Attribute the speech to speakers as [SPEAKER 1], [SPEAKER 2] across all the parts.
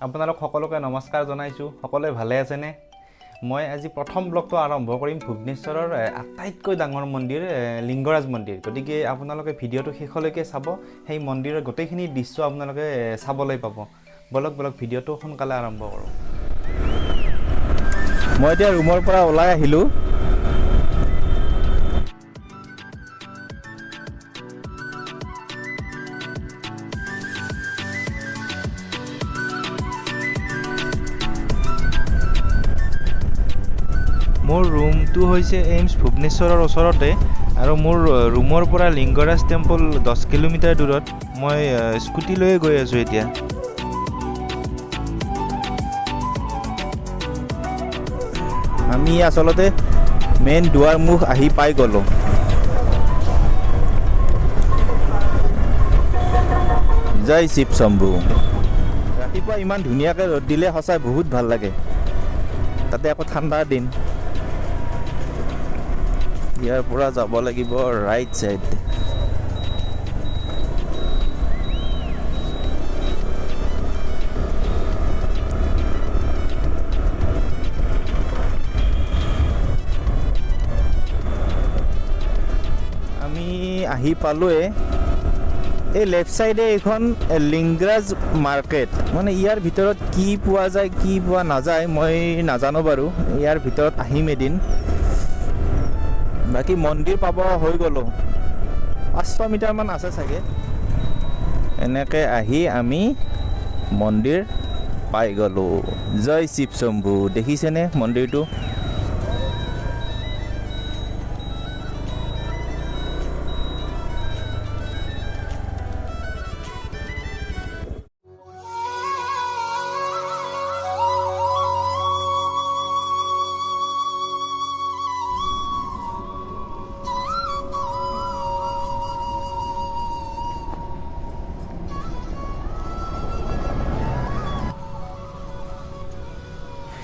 [SPEAKER 1] আপোনালোক সকলোকে নমস্কাৰ জনাইছোঁ। সকলোৱে ভালে আছেনে? মই আজি প্ৰথম ব্লগটো আৰম্ভ কৰিম ভুৱনেশ্বৰৰ আটাইতকৈ ডাঙৰ মন্দিৰ লিংগৰাজ মন্দিৰ। গতিকে আপোনালোকে ভিডিঅ'টো শেষলৈকে চাব, সেই মন্দিৰৰ গোটেইখিনি দৃশ্য আপোনালোকে চাবলৈ পাব। বলক ভিডিঅ'টো সোনকালে আৰম্ভ কৰোঁ। মই এতিয়া ৰুমৰ পৰা ওলাই আহিলোঁ। মোৰ ৰুমটো হৈছে এইমছ ভুৱনেশ্বৰৰ ওচৰতে, আৰু মোৰ ৰুমৰ পৰা লিংগৰাজ টেম্পল 10 কিলোমিটাৰ দূৰত। মই স্কুটি লৈয়ে গৈ আছোঁ এতিয়া। আমি আচলতে মেইন দুৱাৰমুখ আহি পাই গ'লোঁ। জয় শিৱ শম্ভু। ৰাতিপুৱা ইমান ধুনীয়াকৈ ৰ'দ দিলে সঁচাই বহুত ভাল লাগে, তাতে আকৌ ঠাণ্ডাৰ দিন। ইয়াৰ পৰা যাব লাগিব ৰাইট চাইড। আমি আহি পালোৱে। এই লেফ্ট চাইডে এইখন লিংগৰাজ মাৰ্কেট। মানে ইয়াৰ ভিতৰত কি পোৱা যায় কি পোৱা নাযায় মই নাজানো বাৰু, ইয়াৰ ভিতৰত আহিম এদিন। বাকী মন্দিৰ পাব হৈ গ'লোঁ, 500 মিটাৰমান আছে চাগে। এনেকৈ আহি আমি মন্দিৰ পাই গ'লোঁ। জয় শিৱ শম্ভু। দেখিছেনে মন্দিৰটো?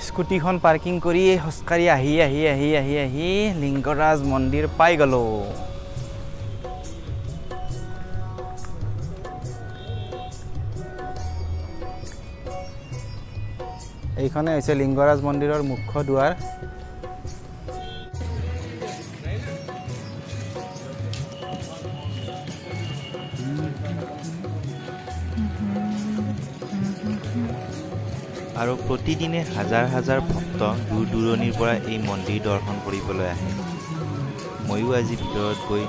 [SPEAKER 1] স্কুটিখন পাৰ্কিং কৰি খোজকাঢ়ি আহি লিংগৰাজ মন্দিৰ পাই গ'লোঁ। এইখনে হৈছে লিংগৰাজ মন্দিৰৰ মুখ্য দুৱাৰ। আৰু প্ৰতিদিনে হাজাৰ হাজাৰ ভক্ত দূৰ দূৰণিৰ পৰা এই মন্দিৰ দৰ্শন কৰিবলৈ আহে। ময়ো আজি ভিতৰত গৈ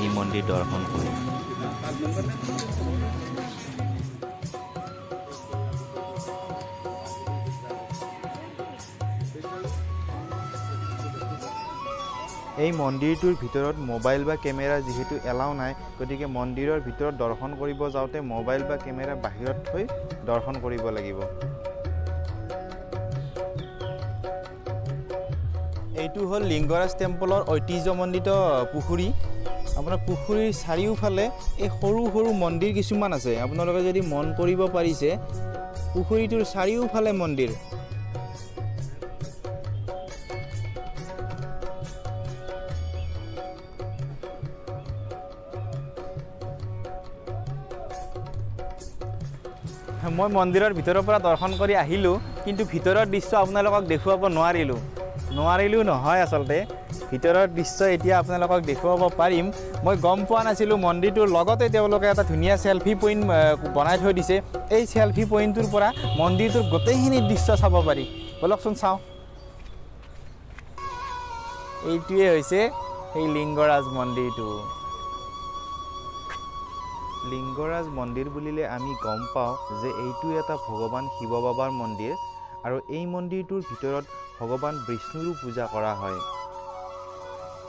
[SPEAKER 1] এই মন্দিৰ দৰ্শন কৰিম। এই মন্দিৰটোৰ ভিতৰত মোবাইল বা কেমেৰা যিহেতু এলাও নাই, গতিকে মন্দিৰৰ ভিতৰত দৰ্শন কৰিব যাওঁতে মোবাইল বা কেমেৰা বাহিৰত থৈ দৰ্শন কৰিব লাগিব। এইটো হ'ল লিংগৰাজ টেম্পলৰ ঐতিহ্যমণ্ডিত পুখুৰী। আপোনাৰ পুখুৰীৰ চাৰিওফালে এই সৰু সৰু মন্দিৰ কিছুমান আছে। আপোনালোকে যদি মন কৰিব পাৰিছে, পুখুৰীটোৰ চাৰিওফালে মন্দিৰ। মই মন্দিৰৰ ভিতৰৰ পৰা দৰ্শন কৰি আহিলোঁ, কিন্তু ভিতৰৰ দৃশ্য আপোনালোকক দেখুৱাব নোৱাৰিলোঁ নহয়। আচলতে ভিতৰৰ দৃশ্য এতিয়া আপোনালোকক দেখুৱাব পাৰিম। মই গম পোৱা নাছিলোঁ মন্দিৰটোৰ লগতে তেওঁলোকে এটা ধুনীয়া চেলফি পইণ্ট বনাই থৈ দিছে। এই চেলফি পইণ্টটোৰ পৰা মন্দিৰটোৰ গোটেইখিনি দৃশ্য চাব পাৰি। বলকচোন চাওঁ। এইটোৱে হৈছে সেই লিংগৰাজ মন্দিৰটো। লিংগৰাজ মন্দিৰ বুলিলে আমি গম পাওঁ যে এইটো এটা ভগৱান শিৱ বাবাৰ মন্দিৰ, আৰু এই মন্দিৰটোৰ ভিতৰত ভগৱান বিষ্ণুৰো পূজা কৰা হয়।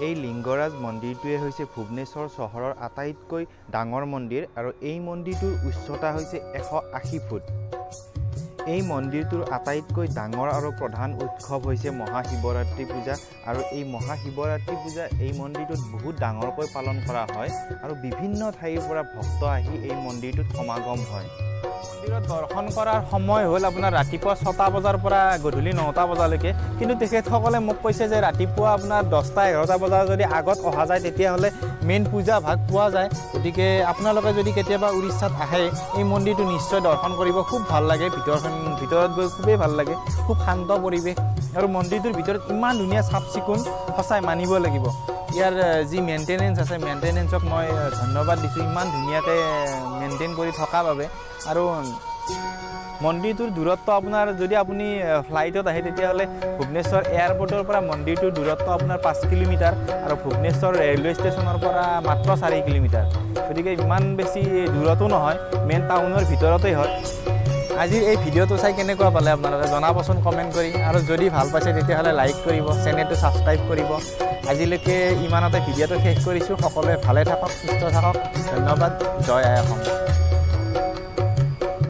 [SPEAKER 1] এই লিংগৰাজ মন্দিৰটোৱে হৈছে ভুৱনেশ্বৰ চহৰৰ আটাইতকৈ ডাঙৰ মন্দিৰ, আৰু এই মন্দিৰটোৰ উচ্চতা হৈছে 180 ফুট। এই মন্দিৰটোৰ আটাইতকৈ ডাঙৰ আৰু প্ৰধান উৎসৱ হৈছে মহাশিৱৰাত্ৰি পূজা, আৰু এই মহাশিৱৰাত্ৰি পূজা এই মন্দিৰটোত বহুত ডাঙৰকৈ পালন কৰা হয়, আৰু বিভিন্ন ঠাইৰ পৰা ভক্ত আহি এই মন্দিৰটোত সমাগম হয়।
[SPEAKER 2] মন্দিৰত দৰ্শন কৰাৰ সময় হ'ল আপোনাৰ ৰাতিপুৱা 6টা বজাৰ পৰা গধূলি 9টা বজালৈকে, কিন্তু তেখেতসকলে মোক কৈছে যে ৰাতিপুৱা আপোনাৰ 10টা 11টা বজাৰ যদি আগত অহা যায় তেতিয়াহ'লে মেইন পূজা ভাগ পোৱা যায়। গতিকে আপোনালোকে যদি কেতিয়াবা উৰিষ্যাত আহে এই মন্দিৰটো নিশ্চয় দৰ্শন কৰিব, খুব ভাল লাগে। ভিতৰত গৈ খুবেই ভাল লাগে, খুব শান্ত পৰিৱেশ আৰু মন্দিৰটোৰ ভিতৰত ইমান ধুনীয়া চাফ চিকুণ, সঁচাই মানিব লাগিব। ইয়াৰ যি মেইনটেনেঞ্চ আছে মেইনটেনেঞ্চক মই ধন্যবাদ দিছোঁ, ইমান ধুনীয়াকৈ মেইনটেইন কৰি থকাৰ বাবে। আৰু মন্দিৰটোৰ দূৰত্ব আপোনাৰ যদি আপুনি ফ্লাইটত আহে তেতিয়াহ'লে ভুৱনেশ্বৰ এয়াৰপৰ্টৰ পৰা মন্দিৰটোৰ দূৰত্ব আপোনাৰ 5 কিলোমিটাৰ আৰু ভুৱনেশ্বৰ ৰেলৱে ষ্টেচনৰ পৰা মাত্ৰ 4 কিলোমিটাৰ। গতিকে ইমান বেছি দূৰতো নহয়, মেইন টাউনৰ ভিতৰতেই হয়। আজিৰ এই ভিডিঅ'টো চাই কেনেকুৱা পালে আপোনালোকে জনাবচোন কমেণ্ট কৰি, আৰু যদি ভাল পাইছে তেতিয়াহ'লে লাইক কৰিব, চেনেলটো ছাবস্ক্ৰাইব কৰিব। আজিলৈকে ইমানতে ভিডিঅ'টো শেষ কৰিছোঁ। সকলোৱে ভালে থাকক, সুস্থ থাকক। ধন্যবাদ। জয় আই অসম।